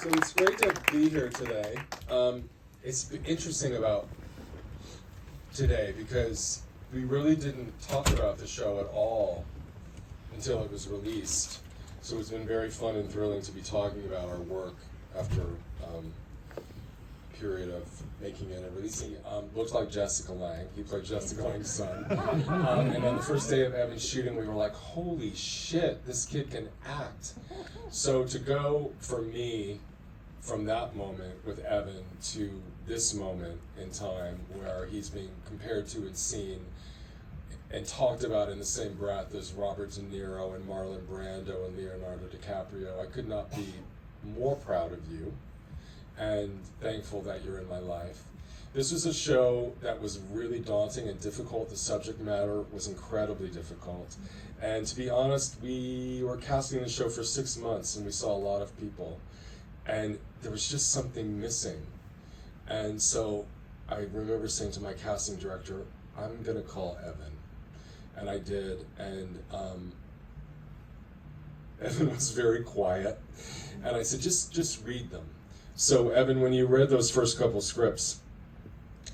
So it's great to be here today. It's interesting about today because we really didn't talk about the show at all until it was released. So it's been very fun and thrilling to be talking about our work after a period of making it and releasing it. Looks like Jessica Lange. He played Jessica Lange's son. And on the first day of Evan's shooting, we were like, holy shit, this kid can act. So to go for me from that moment with Evan to this moment in time where he's being compared to and seen and talked about in the same breath as Robert De Niro and Marlon Brando and Leonardo DiCaprio, I could not be more proud of you and thankful that you're in my life. This was a show that was really daunting and difficult. The subject matter was incredibly difficult. And to be honest, we were casting the show for 6 months and we saw a lot of people. And there was just something missing. And so I remember saying to my casting director, I'm gonna call Evan. And I did, and Evan was very quiet. And I said, just read them. So Evan, when you read those first couple scripts,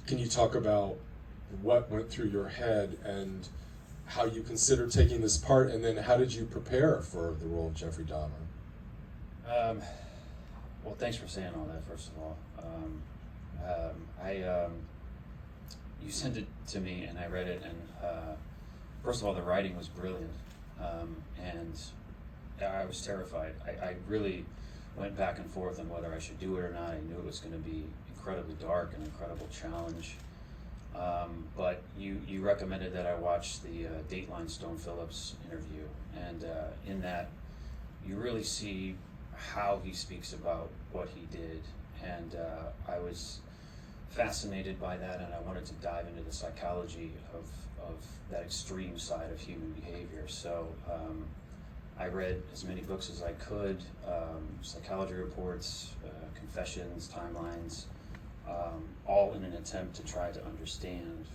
can you talk about what went through your head and how you considered taking this part, and then how did you prepare for the role of Jeffrey Dahmer? Well, thanks for saying all that, first of all. You sent it to me and I read it, and first of all, the writing was brilliant, and I was terrified. I really went back and forth on whether I should do it or not. I knew it was going to be incredibly dark, an incredible challenge. But you recommended that I watch the Dateline Stone Phillips interview, and in that you really see how he speaks about what he did, and I was fascinated by that, and I wanted to dive into the psychology of that extreme side of human behavior. So I read as many books as I could, psychology reports, confessions, timelines, all in an attempt to try to understand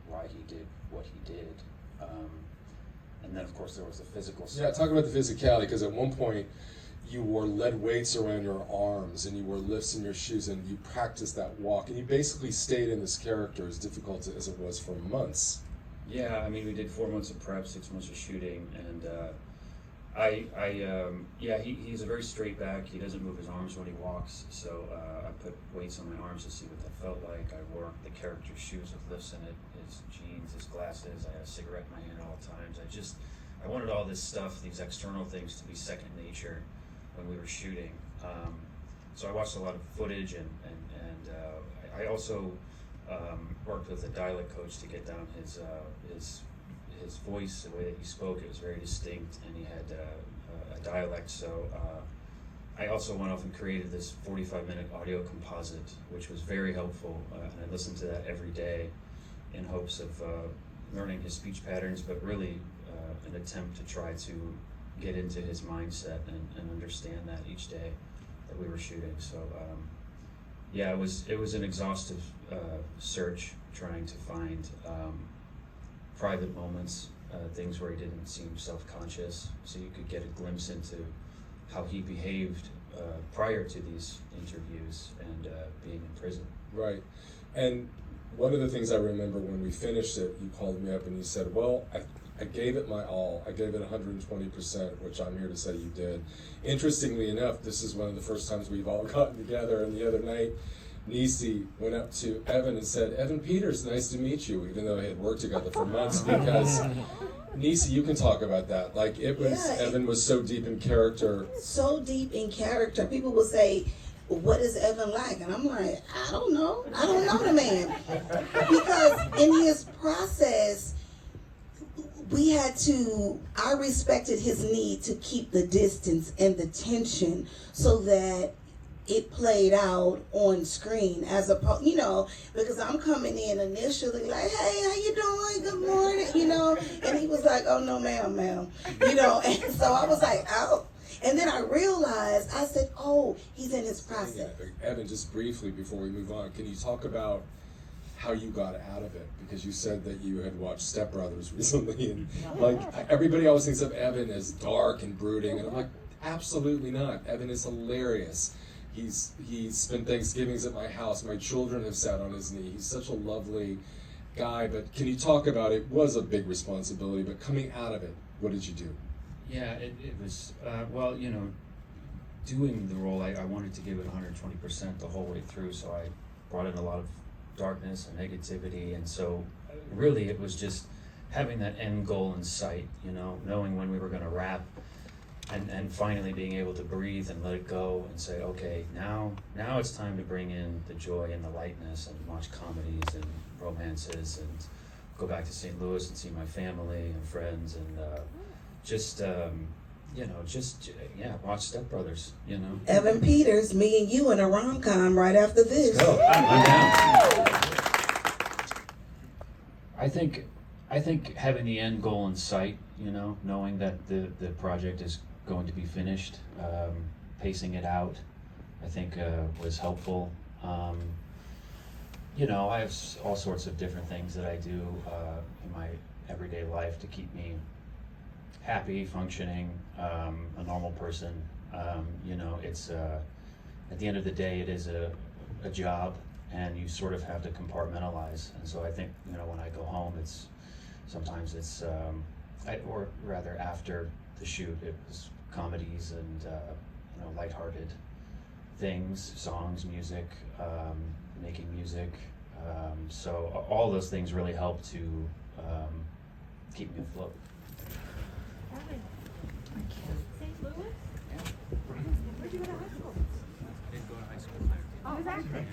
why he did what he did. And then, of course, there was the physical stuff. Yeah, talk about the physicality, because at one point you wore lead weights around your arms and you wore lifts in your shoes and you practiced that walk, and you basically stayed in this character, as difficult as it was, for months. Yeah, I mean, we did 4 months of prep, 6 months of shooting, and he's a very straight back. He doesn't move his arms when he walks, so I put weights on my arms to see what that felt like. I wore the character's shoes with lifts in it, his jeans, his glasses. I had a cigarette in my hand at all times. I wanted all this stuff, these external things, to be second nature when we were shooting. So I watched a lot of footage, and I also worked with a dialect coach to get down his voice, the way that he spoke. It was very distinct, and he had a dialect. So I also went off and created this 45-minute audio composite, which was very helpful, and I listened to that every day in hopes of learning his speech patterns, but really an attempt to try to get into his mindset and understand that each day that we were shooting. So it was an exhaustive search, trying to find private moments, things where he didn't seem self-conscious, so you could get a glimpse into how he behaved prior to these interviews and being in prison. Right. And one of the things I remember when we finished it, you called me up and you said, well, I gave it my all. I gave it 120%, which I'm here to say you did. Interestingly enough, this is one of the first times we've all gotten together, and the other night, Nisi went up to Evan and said, Evan Peters, nice to meet you, even though they had worked together for months, because Nisi, you can talk about that. Like, it was, yeah, Evan was so deep in character. So deep in character. People will say, what is Evan like? And I'm like, I don't know the man. Because in his process, I respected his need to keep the distance and the tension so that it played out on screen as opposed, because I'm coming in initially like, hey, how you doing? Good morning, and he was like, oh, no, ma'am, and so I was like, oh. And then I realized, I said, oh, he's in his process. Yeah, Evan, just briefly before we move on, can you talk about how you got out of it? Because you said that you had watched Step Brothers recently, and like everybody always thinks of Evan as dark and brooding, and I'm like, absolutely not. Evan is hilarious. He's spent Thanksgivings at my house. My children have sat on his knee. He's such a lovely guy. But can you talk about, it was a big responsibility, but coming out of it, what did you do? Yeah, it was, well, you know, doing the role, I wanted to give it 120% the whole way through, so I brought in a lot of darkness and negativity, and so really it was just having that end goal in sight, you know, knowing when we were going to wrap, and finally being able to breathe and let it go and say, okay, now it's time to bring in the joy and the lightness and watch comedies and romances and go back to St. Louis and see my family and friends and watch Step Brothers, you know. Evan Peters, me and you in a rom-com right after this. Let's go. I'm down. I think having the end goal in sight, you know, knowing that the project is going to be finished, pacing it out, I think was helpful. You know, I have all sorts of different things that I do in my everyday life to keep me happy, functioning, a normal person. You know, it's at the end of the day, it is a job, and you sort of have to compartmentalize. And so I think, you know, when I go home, sometimes it's or rather after the shoot, it was comedies and you know, lighthearted things, songs, music, making music. So all those things really help to keep me afloat. St. Louis? Yeah. Where'd you go to high school? I didn't go to high school there. Oh, exactly.